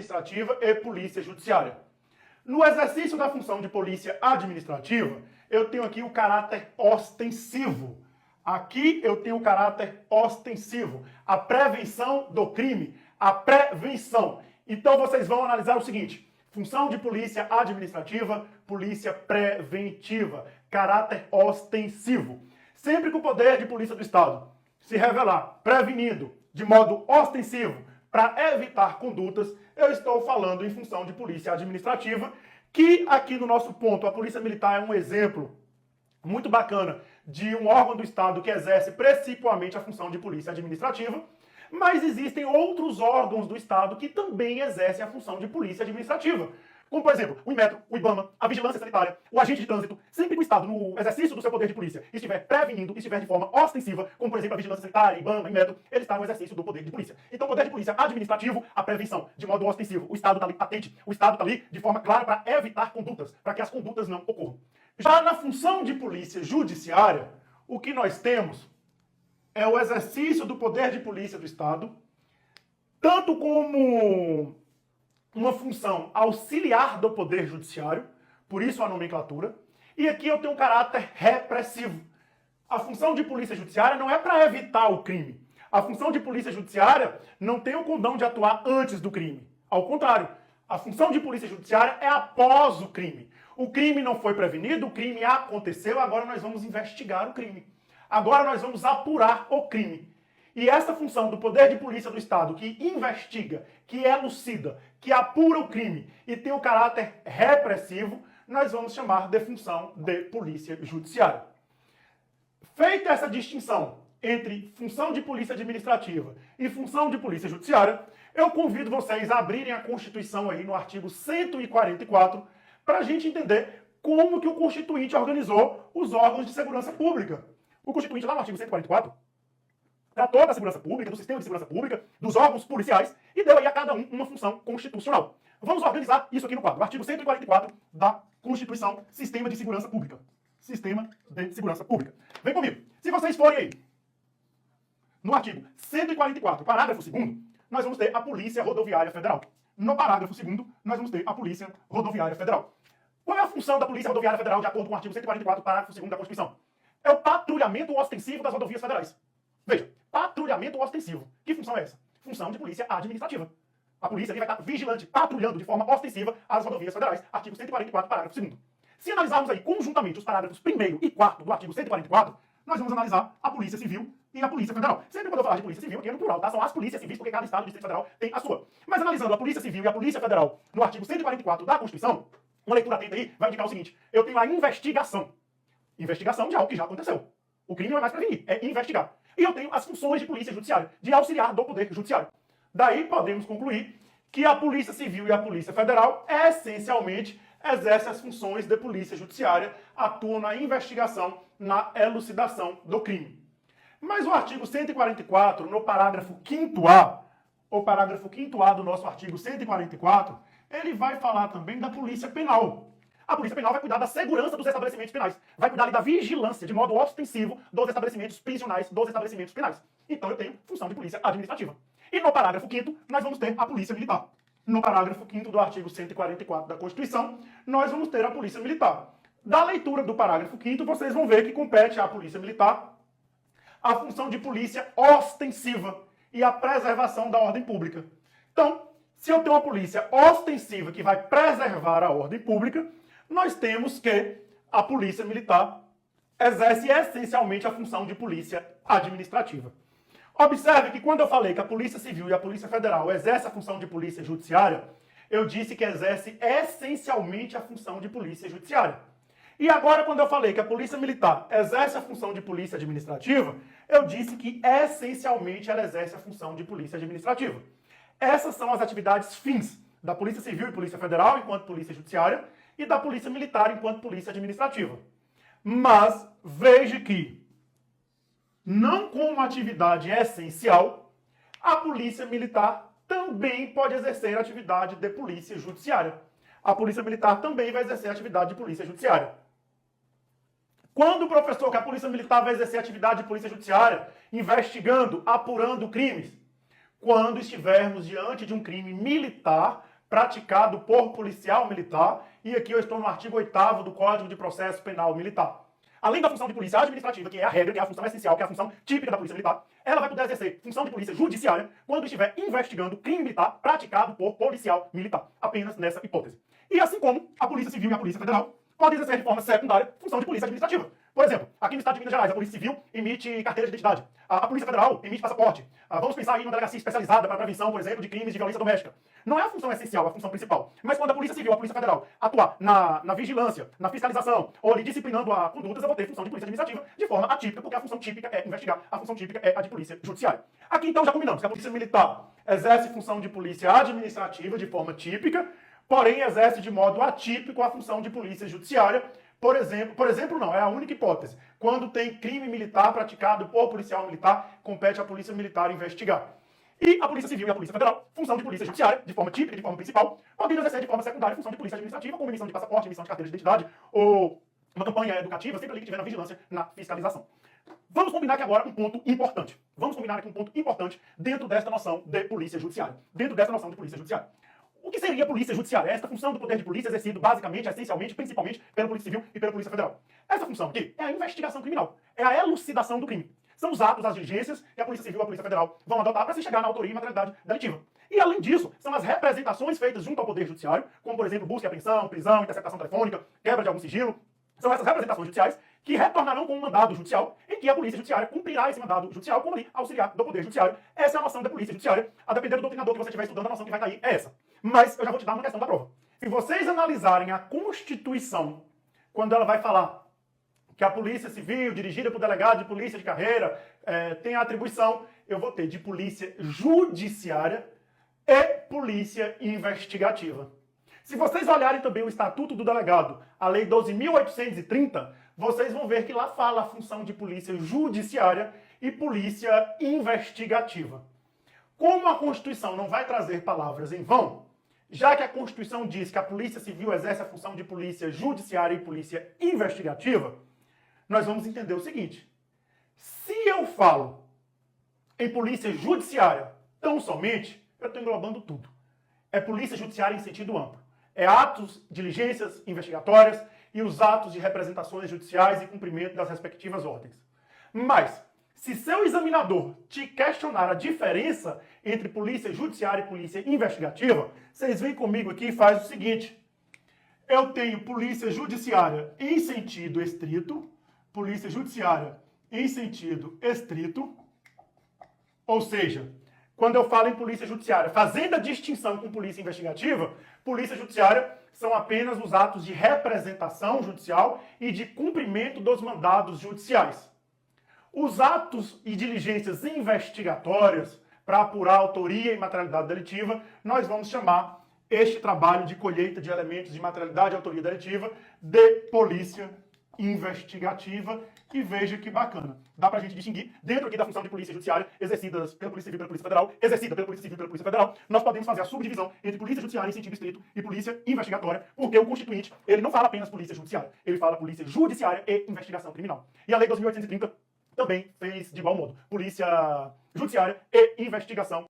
administrativa e polícia judiciária. No exercício da função de polícia administrativa, eu tenho aqui o caráter ostensivo. Aqui eu tenho o caráter ostensivo. A prevenção do crime, a prevenção. Então vocês vão analisar o seguinte: função de polícia administrativa, polícia preventiva, caráter ostensivo. Sempre que o poder de polícia do Estado se revelar prevenindo de modo ostensivo para evitar condutas, eu estou falando em função de polícia administrativa, que aqui no nosso ponto, a polícia militar é um exemplo muito bacana de um órgão do Estado que exerce principalmente a função de polícia administrativa, mas existem outros órgãos do Estado que também exercem a função de polícia administrativa. Como, por exemplo, o Inmetro, o IBAMA, a Vigilância Sanitária, o agente de trânsito. Sempre que o Estado, no exercício do seu poder de polícia, estiver prevenindo, estiver de forma ostensiva, como, por exemplo, a Vigilância Sanitária, IBAMA, Inmetro, ele está no exercício do poder de polícia. Então, o poder de polícia administrativo, a prevenção, de modo ostensivo. O Estado está ali patente, o Estado está ali de forma clara para evitar condutas, para que as condutas não ocorram. Já na função de polícia judiciária, o que nós temos é o exercício do poder de polícia do Estado, tanto como uma função auxiliar do poder judiciário, por isso a nomenclatura, e aqui eu tenho um caráter repressivo. A função de polícia judiciária não é para evitar o crime. A função de polícia judiciária não tem o condão de atuar antes do crime. Ao contrário, a função de polícia judiciária é após o crime. O crime não foi prevenido, o crime aconteceu, agora nós vamos investigar o crime. Agora nós vamos apurar o crime. E essa função do poder de polícia do Estado, que investiga, que elucida, que apura o crime e tem o caráter repressivo, nós vamos chamar de função de polícia judiciária. Feita essa distinção entre função de polícia administrativa e função de polícia judiciária, eu convido vocês a abrirem a Constituição aí no artigo 144 para a gente entender como que o Constituinte organizou os órgãos de segurança pública. O Constituinte, lá no artigo 144, tratou da segurança pública, do sistema de segurança pública, dos órgãos policiais e deu aí a cada um uma função constitucional. Vamos organizar isso aqui no quadro. Artigo 144 da Constituição, Sistema de Segurança Pública. Sistema de Segurança Pública. Vem comigo. Se vocês forem aí no artigo 144, parágrafo 2º, nós vamos ter a Polícia Rodoviária Federal. No parágrafo 2º, nós vamos ter a Polícia Rodoviária Federal. Qual é a função da Polícia Rodoviária Federal de acordo com o artigo 144, parágrafo 2º da Constituição? É o patrulhamento ostensivo das rodovias federais. Veja, patrulhamento ostensivo. Que função é essa? Função de polícia administrativa. A polícia ali vai estar vigilante, patrulhando de forma ostensiva as rodovias federais. Artigo 144, parágrafo 2º. Se analisarmos aí conjuntamente os parágrafos 1º e 4º do artigo 144, nós vamos analisar a Polícia Civil e a Polícia Federal. Sempre quando eu falar de Polícia Civil, aqui é no plural, tá? São as polícias civis, porque cada estado do Distrito Federal tem a sua. Mas analisando a Polícia Civil e a Polícia Federal no artigo 144 da Constituição, uma leitura atenta aí vai indicar o seguinte: eu tenho a investigação. Investigação de algo que já aconteceu. O crime não é mais prevenir, é investigar. E eu tenho as funções de polícia judiciária, de auxiliar do poder judiciário. Daí podemos concluir que a Polícia Civil e a Polícia Federal essencialmente exercem as funções de polícia judiciária, atuam na investigação, na elucidação do crime. Mas o artigo 144, no parágrafo 5º-A, o parágrafo 5º-A do nosso artigo 144, ele vai falar também da Polícia Penal. A Polícia Penal vai cuidar da segurança dos estabelecimentos penais. Vai cuidar ali da vigilância, de modo ostensivo, dos estabelecimentos prisionais, dos estabelecimentos penais. Então eu tenho função de polícia administrativa. E no parágrafo 5º, nós vamos ter a Polícia Militar. No parágrafo 5º do artigo 144 da Constituição, nós vamos ter a Polícia Militar. Da leitura do parágrafo 5º, vocês vão ver que compete à Polícia Militar a função de polícia ostensiva e a preservação da ordem pública. Então, se eu tenho uma polícia ostensiva que vai preservar a ordem pública, nós temos que a Polícia Militar exerce essencialmente a função de polícia administrativa. Observe que quando eu falei que a Polícia Civil e a Polícia Federal exercem a função de polícia judiciária, eu disse que exerce essencialmente a função de polícia judiciária. E agora, quando eu falei que a Polícia Militar exerce a função de polícia administrativa, eu disse que essencialmente ela exerce a função de polícia administrativa. Essas são as atividades fins da Polícia Civil e Polícia Federal enquanto polícia judiciária e da Polícia Militar enquanto polícia administrativa. Mas veja que, não como atividade essencial, a Polícia Militar também pode exercer a atividade de polícia judiciária. A Polícia Militar também vai exercer a atividade de polícia judiciária. Quando o professor que a Polícia Militar vai exercer a atividade de polícia judiciária, investigando, apurando crimes? Quando estivermos diante de um crime militar praticado por policial militar, e aqui eu estou no artigo 8º do Código de Processo Penal Militar. Além da função de polícia administrativa, que é a regra, que é a função essencial, que é a função típica da polícia militar, ela vai poder exercer função de polícia judiciária quando estiver investigando crime militar praticado por policial militar. Apenas nessa hipótese. E assim como a Polícia Civil e a Polícia Federal podem exercer de forma secundária função de polícia administrativa. Por exemplo, aqui no estado de Minas Gerais, a Polícia Civil emite carteira de identidade. A Polícia Federal emite passaporte. Vamos pensar aí numa delegacia especializada para a prevenção, por exemplo, de crimes de violência doméstica. Não é a função essencial, a função principal. Mas quando a Polícia Civil, a Polícia Federal atuar na vigilância, na fiscalização, ou ali disciplinando a condutas, eu vou ter função de polícia administrativa de forma atípica, porque a função típica é investigar, a função típica é a de polícia judiciária. Aqui então já combinamos que a Polícia Militar exerce função de polícia administrativa de forma típica, porém exerce de modo atípico a função de polícia judiciária. Por exemplo, não, é a única hipótese. Quando tem crime militar praticado por policial militar, compete à Polícia Militar investigar. E a Polícia Civil e a Polícia Federal, função de polícia judiciária, de forma típica, de forma principal, podem exercer de forma secundária função de polícia administrativa, como emissão de passaporte, emissão de carteira de identidade, ou uma campanha educativa, sempre ali que tiver na vigilância, na fiscalização. Vamos combinar aqui agora um ponto importante. Vamos combinar aqui um ponto importante dentro desta noção de polícia judiciária. Dentro desta noção de polícia judiciária. O que seria a polícia judiciária? Esta função do poder de polícia exercido basicamente, essencialmente, principalmente pela Polícia Civil e pela Polícia Federal. Essa função aqui é a investigação criminal, é a elucidação do crime. São os atos, as diligências que a Polícia Civil e a Polícia Federal vão adotar para se chegar na autoria e materialidade delitiva. E, além disso, são as representações feitas junto ao Poder Judiciário, como, por exemplo, busca e apreensão, prisão, interceptação telefônica, quebra de algum sigilo. São essas representações judiciais que retornarão com um mandado judicial em que a Polícia Judiciária cumprirá esse mandado judicial como ali auxiliar do Poder Judiciário. Essa é a noção da Polícia Judiciária. A depender do doutrinador que você estiver estudando, a noção que vai cair é essa. Mas eu já vou te dar uma questão da prova. Se vocês analisarem a Constituição, quando ela vai falar que a Polícia Civil, dirigida por delegado de polícia de carreira, tem a atribuição, eu vou ter de polícia judiciária e polícia investigativa. Se vocês olharem também o Estatuto do Delegado, a Lei 12.830, vocês vão ver que lá fala a função de polícia judiciária e polícia investigativa. Como a Constituição não vai trazer palavras em vão, já que a Constituição diz que a Polícia Civil exerce a função de polícia judiciária e polícia investigativa, nós vamos entender o seguinte. Se eu falo em polícia judiciária tão somente, eu estou englobando tudo. É polícia judiciária em sentido amplo. É atos, diligências investigatórias e os atos de representações judiciais e cumprimento das respectivas ordens. Mas, se seu examinador te questionar a diferença entre polícia judiciária e polícia investigativa, vocês vêm comigo aqui e faz o seguinte. Eu tenho polícia judiciária em sentido estrito, polícia judiciária em sentido estrito, ou seja, quando eu falo em polícia judiciária, fazendo a distinção com polícia investigativa, polícia judiciária são apenas os atos de representação judicial e de cumprimento dos mandados judiciais. Os atos e diligências investigatórias para apurar a autoria e materialidade delitiva, nós vamos chamar este trabalho de colheita de elementos de materialidade e autoria delitiva de polícia investigativa. E veja que bacana. Dá pra gente distinguir, dentro aqui da função de polícia judiciária, exercidas pela Polícia Civil e pela Polícia Federal, exercida pela Polícia Civil e pela Polícia Federal, nós podemos fazer a subdivisão entre polícia judiciária em sentido estrito e polícia investigatória, porque o Constituinte, ele não fala apenas polícia judiciária, ele fala polícia judiciária e investigação criminal. E a Lei 12.830 também fez de igual modo, polícia judiciária e investigação